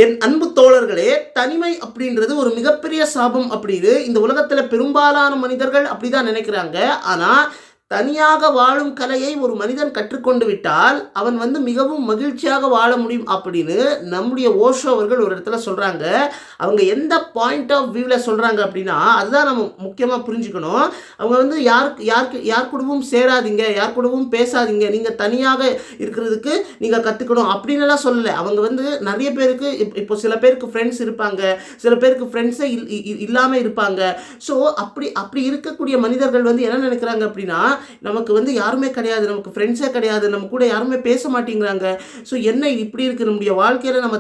என் அன்பு தோழர்களே, தனிமை அப்படின்றது ஒரு மிகப்பெரிய சாபம் அப்படின்னு இந்த உலகத்துல பெரும்பாலான மனிதர்கள் அப்படிதான் நினைக்கிறாங்க. ஆனா, தனியாக வாழும் கலையை ஒரு மனிதன் கற்றுக்கொண்டு விட்டால், அவன் மிகவும் மகிழ்ச்சியாக வாழ முடியும் அப்படின்னு நம்முடைய ஓஷோ அவர்கள் ஒரு இடத்துல சொல்றாங்க. அவங்க எந்த பாயிண்ட் ஆஃப் வியூல சொல்றாங்க அப்படின்னா, அதுதான் நம்ம முக்கியமா புரிஞ்சுக்கணும். அவங்க யாருக்கு யாருக்கு யார் கூடவும் சேராதீங்க, யார் கூடவும் பேசாதீங்க, நீங்க தனியாக இருக்கிறதுக்கு நீங்க கத்துக்கணும் அப்படின்னுலாம் சொல்லல. அவங்க நெறைய பேருக்கு இப்போ சில பேருக்கு ஃப்ரெண்ட்ஸ் இருப்பாங்க, சில பேருக்கு ஃப்ரெண்ட்ஸே இல்லாம இருப்பாங்க. ஸோ அப்படி அப்படி இருக்கக்கூடிய மனிதர்கள் என்ன நினைக்கிறாங்க அப்படின்னா, நமக்கு யாருமே கிடையாது, நமக்கு ஃப்ரெண்ட்ஸே கிடையாது, நம்ம கூட யாருமே பேச மாட்டேங்கிறாங்க. ஸோ என்ன இப்படி இருக்குது நம்முடைய வாழ்க்கையில், நம்ம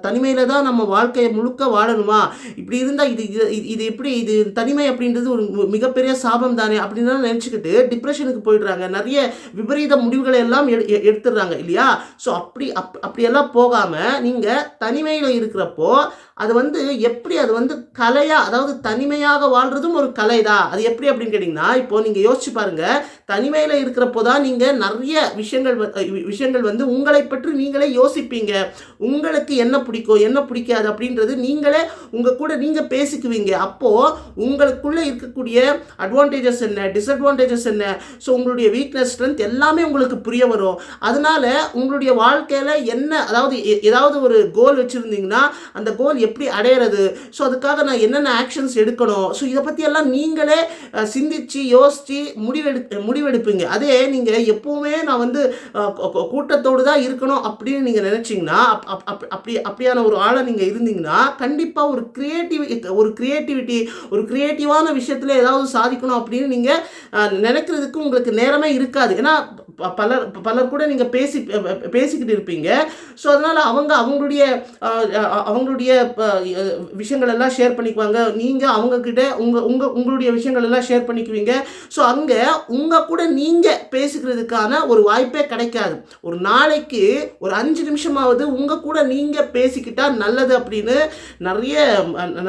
தனிமையில் தான் நம்ம வாழ்க்கையை முழுக்க வாழணுமா, இப்படி இருந்தால் இது இது இது எப்படி, இது தனிமை அப்படின்றது ஒரு மிகப்பெரிய சாபம் தானே அப்படின்னு நினச்சிக்கிட்டு டிப்ரெஷனுக்கு போயிடுறாங்க. நிறைய விபரீத முடிவுகளை எல்லாம் எடுத்துடுறாங்க இல்லையா. ஸோ அப்படியெல்லாம் போகாமல் நீங்கள் தனிமையில் இருக்கிறப்போ அது எப்படி அது கலையா, அதாவது தனிமையாக வாழ்றதும் ஒரு கலை தான். அது எப்படி அப்படின்னு கேட்டிங்கன்னா, இப்போ நீங்கள் யோசிச்சு பாருங்க, தனிமையில் இருக்கிறப்போ தான் நீங்கள் நிறைய விஷயங்கள் உங்களை பற்றி நீங்களே யோசிப்பீங்க. உங்களுக்கு என்ன பிடிக்கும் என்ன பிடிக்காது அப்படின்றது நீங்களே உங்கள் கூட நீங்கள் பேசிக்குவீங்க. அப்போது உங்களுக்குள்ளே இருக்கக்கூடிய அட்வான்டேஜஸ் என்ன, டிஸ்அட்வான்டேஜஸ் என்ன, ஸோ உங்களுடைய வீக்னஸ் ஸ்ட்ரென்த் எல்லாமே உங்களுக்கு புரிய வரும். அதனால உங்களுடைய வாழ்க்கையில் என்ன, அதாவது ஏதாவது ஒரு கோல் வச்சுருந்தீங்கன்னா அந்த கோல் எப்படி அடையிறது, ஸோ அதுக்காக நான் என்னென்ன ஆக்ஷன்ஸ் எடுக்கணும், ஸோ இதை பற்றியெல்லாம் நீங்களே சிந்திச்சு யோசித்து முடிவெடுப்பீங்க. அதே நீங்கள் எப்போவுமே நான் கூட்டத்தோடு தான் இருக்கணும் அப்படின்னு நீங்கள் நினச்சிங்கன்னா, அப்படியான ஒரு ஆளை நீங்கள் இருந்தீங்கன்னா கண்டிப்பாக ஒரு கிரியேட்டிவிட்டி ஒரு கிரியேட்டிவான விஷயத்தில் ஏதாவது சாதிக்கணும் அப்படின்னு நீங்கள் நினைக்கிறதுக்கு உங்களுக்கு நேரமே இருக்காது. ஏன்னா பலர் கூட நீங்கள் பேசிக்கிட்டு இருப்பீங்க. ஸோ அதனால் அவங்களுடைய விஷயங்கள் எல்லாம் ஷேர் பண்ணிக்குவாங்க, நீங்கள் அவங்கக்கிட்ட உங்களுடைய விஷயங்கள் எல்லாம் ஷேர் பண்ணிக்குவீங்க. ஸோ அங்கே உங்கள் கூட நீங்கள் பேசிக்கிறதுக்கான ஒரு வாய்ப்பே கிடைக்காது. ஒரு நாளைக்கு ஒரு 5 நிமிஷமாவது உங்கள் கூட நீங்கள் பேசிக்கிட்டால் நல்லது அப்படின்னு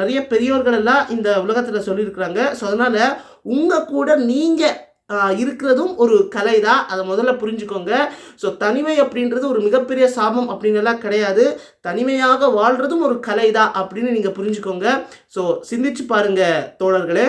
நிறைய பெரியோர்கள் எல்லாம் இந்த உலகத்தில் சொல்லியிருக்கிறாங்க. ஸோ அதனால் உங்கள் கூட நீங்கள் இருக்கிறதும் ஒரு கலை தான், அதை முதல்ல புரிஞ்சுக்கோங்க. ஸோ தனிமை அப்படின்றது ஒரு மிகப்பெரிய சாபம் அப்படின்னு எல்லாம் கிடையாது. தனிமையாக வாழ்கிறதும் ஒரு கலை தான் அப்படின்னு நீங்கள் புரிஞ்சுக்கோங்க. ஸோ சிந்திச்சு பாருங்கள் தோழர்களே.